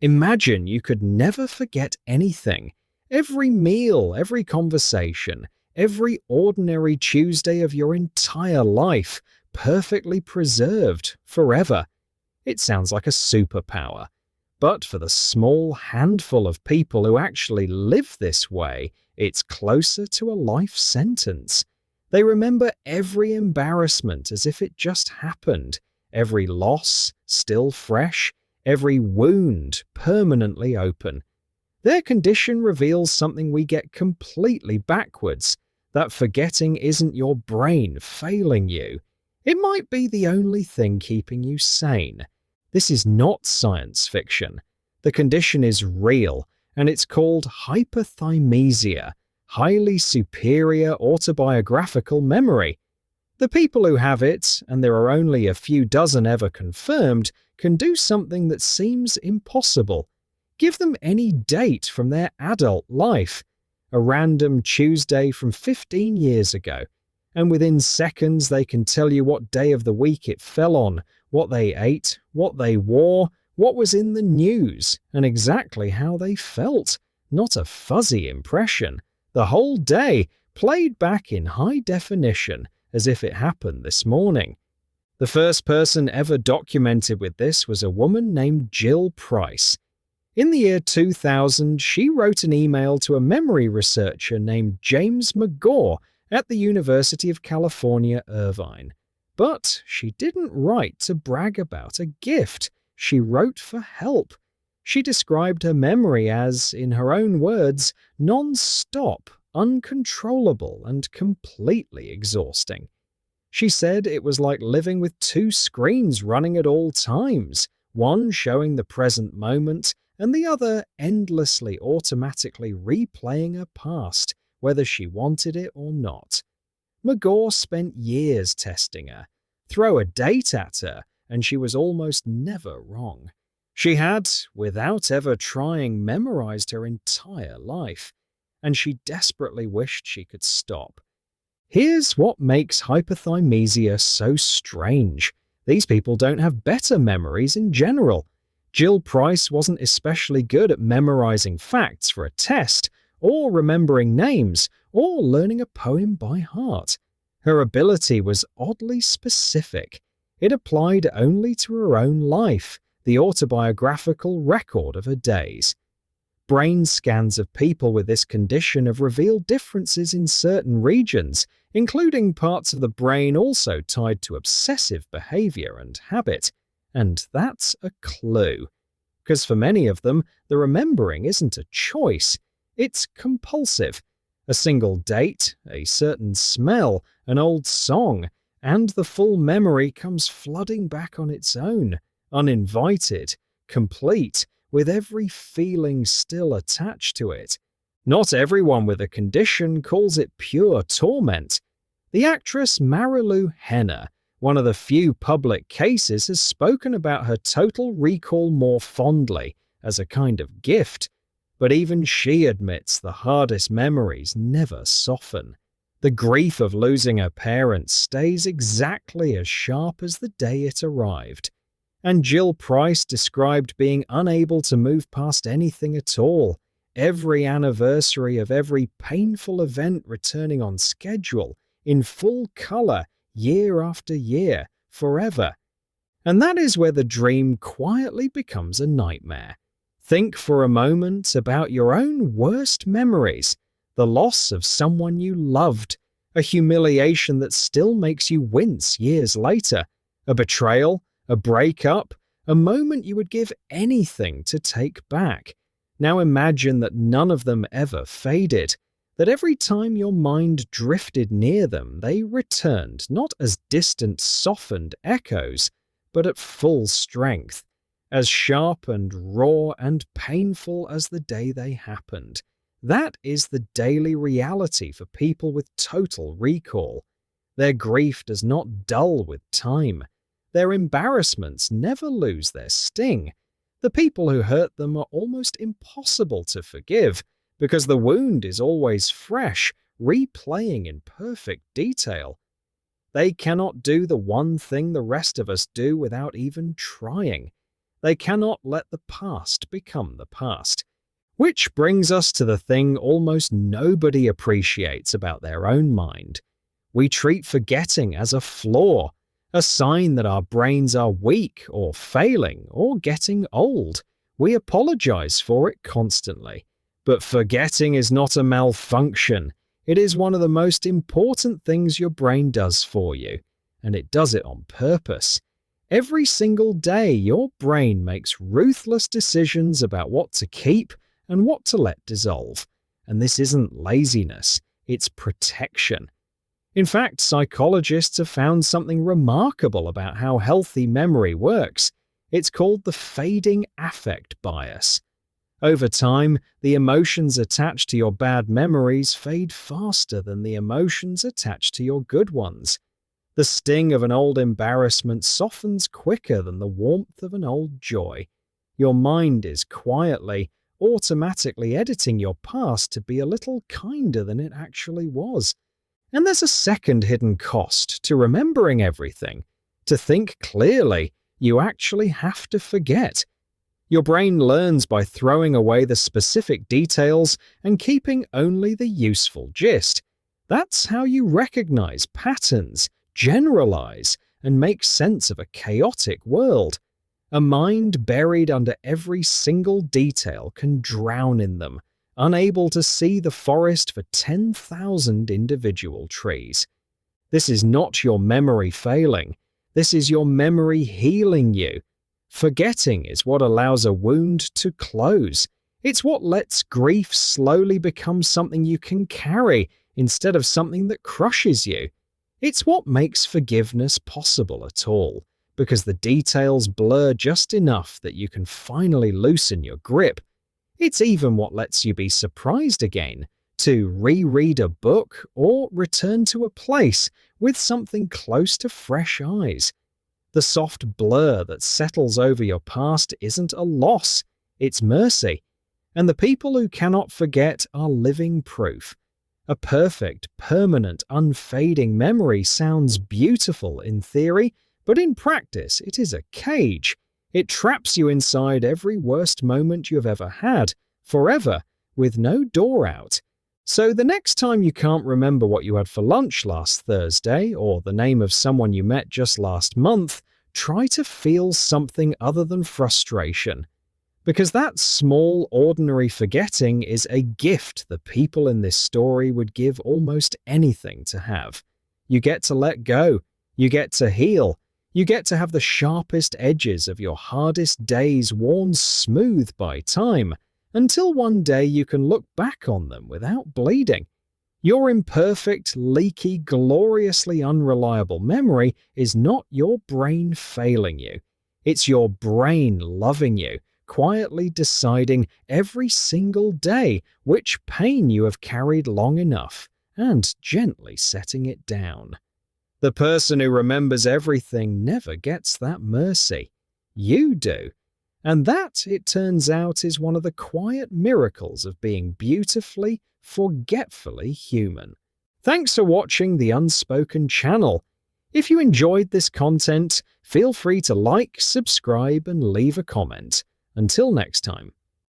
Imagine you could never forget anything. Every meal, every conversation, every ordinary Tuesday of your entire life, perfectly preserved forever. It sounds like a superpower. But for the small handful of people who actually live this way, it's closer to a life sentence. They remember every embarrassment as if it just happened, every loss still fresh, every wound permanently open. Their condition reveals something we get completely backwards, that forgetting isn't your brain failing you. It might be the only thing keeping you sane. This is not science fiction. The condition is real, and it's called hyperthymesia, highly superior autobiographical memory. The people who have it, and there are only a few dozen ever confirmed, can do something that seems impossible. Give them any date from their adult life, a random Tuesday from 15 years ago, and within seconds they can tell you what day of the week it fell on, what they ate, what they wore, what was in the news, and exactly how they felt. Not a fuzzy impression. The whole day, played back in high definition, as if it happened this morning. The first person ever documented with this was a woman named Jill Price. In the year 2000, she wrote an email to a memory researcher named James McGaw at the University of California, Irvine. But she didn't write to brag about a gift. She wrote for help. She described her memory as, in her own words, non-stop, uncontrollable, and completely exhausting. She said it was like living with two screens running at all times, one showing the present moment and the other endlessly automatically replaying her past, whether she wanted it or not. McGaw spent years testing her. Throw a date at her, and she was almost never wrong. She had, without ever trying, memorized her entire life, and she desperately wished she could stop. Here's what makes hyperthymesia so strange. These people don't have better memories in general. Jill Price wasn't especially good at memorizing facts for a test, or remembering names, or learning a poem by heart. Her ability was oddly specific. It applied only to her own life, the autobiographical record of her days. Brain scans of people with this condition have revealed differences in certain regions, including parts of the brain also tied to obsessive behavior and habit. And that's a clue. Because for many of them, the remembering isn't a choice, it's compulsive. A single date, a certain smell, an old song, and the full memory comes flooding back on its own, uninvited, complete, with every feeling still attached to it. Not everyone with a condition calls it pure torment. The actress Marilu Henner, one of the few public cases, has spoken about her total recall more fondly, as a kind of gift. But even she admits the hardest memories never soften. The grief of losing her parents stays exactly as sharp as the day it arrived. And Jill Price described being unable to move past anything at all, every anniversary of every painful event returning on schedule, in full color, year after year, forever. And that is where the dream quietly becomes a nightmare. Think for a moment about your own worst memories, the loss of someone you loved, a humiliation that still makes you wince years later, a betrayal, a breakup, a moment you would give anything to take back. Now imagine that none of them ever faded, that every time your mind drifted near them, they returned not as distant, softened echoes, but at full strength, as sharp and raw and painful as the day they happened. That is the daily reality for people with total recall. Their grief does not dull with time. Their embarrassments never lose their sting. The people who hurt them are almost impossible to forgive, because the wound is always fresh, replaying in perfect detail. They cannot do the one thing the rest of us do without even trying. They cannot let the past become the past. Which brings us to the thing almost nobody appreciates about their own mind. We treat forgetting as a flaw, a sign that our brains are weak or failing or getting old. We apologize for it constantly. But forgetting is not a malfunction. It is one of the most important things your brain does for you, and it does it on purpose. Every single day, your brain makes ruthless decisions about what to keep and what to let dissolve. And this isn't laziness, it's protection. In fact, psychologists have found something remarkable about how healthy memory works. It's called the fading affect bias. Over time, the emotions attached to your bad memories fade faster than the emotions attached to your good ones. The sting of an old embarrassment softens quicker than the warmth of an old joy. Your mind is quietly, automatically editing your past to be a little kinder than it actually was. And there's a second hidden cost to remembering everything. To think clearly, you actually have to forget. Your brain learns by throwing away the specific details and keeping only the useful gist. That's how you recognize patterns, generalize, and make sense of a chaotic world. A mind buried under every single detail can drown in them, unable to see the forest for 10,000 individual trees. This is not your memory failing. This is your memory healing you. Forgetting is what allows a wound to close. It's what lets grief slowly become something you can carry instead of something that crushes you. It's what makes forgiveness possible at all, because the details blur just enough that you can finally loosen your grip. It's even what lets you be surprised again, to reread a book or return to a place with something close to fresh eyes. The soft blur that settles over your past isn't a loss, it's mercy. And the people who cannot forget are living proof. A perfect, permanent, unfading memory sounds beautiful in theory, but in practice it is a cage. It traps you inside every worst moment you've ever had, forever, with no door out. So the next time you can't remember what you had for lunch last Thursday or the name of someone you met just last month, try to feel something other than frustration. Because that small, ordinary forgetting is a gift the people in this story would give almost anything to have. You get to let go. You get to heal. You get to have the sharpest edges of your hardest days worn smooth by time, until one day you can look back on them without bleeding. Your imperfect, leaky, gloriously unreliable memory is not your brain failing you. It's your brain loving you, quietly deciding every single day which pain you have carried long enough, and gently setting it down. The person who remembers everything never gets that mercy. You do. And that, it turns out, is one of the quiet miracles of being beautifully, forgetfully human. Thanks for watching the Unspoken channel. If you enjoyed this content, feel free to like, subscribe, and leave a comment. Until next time.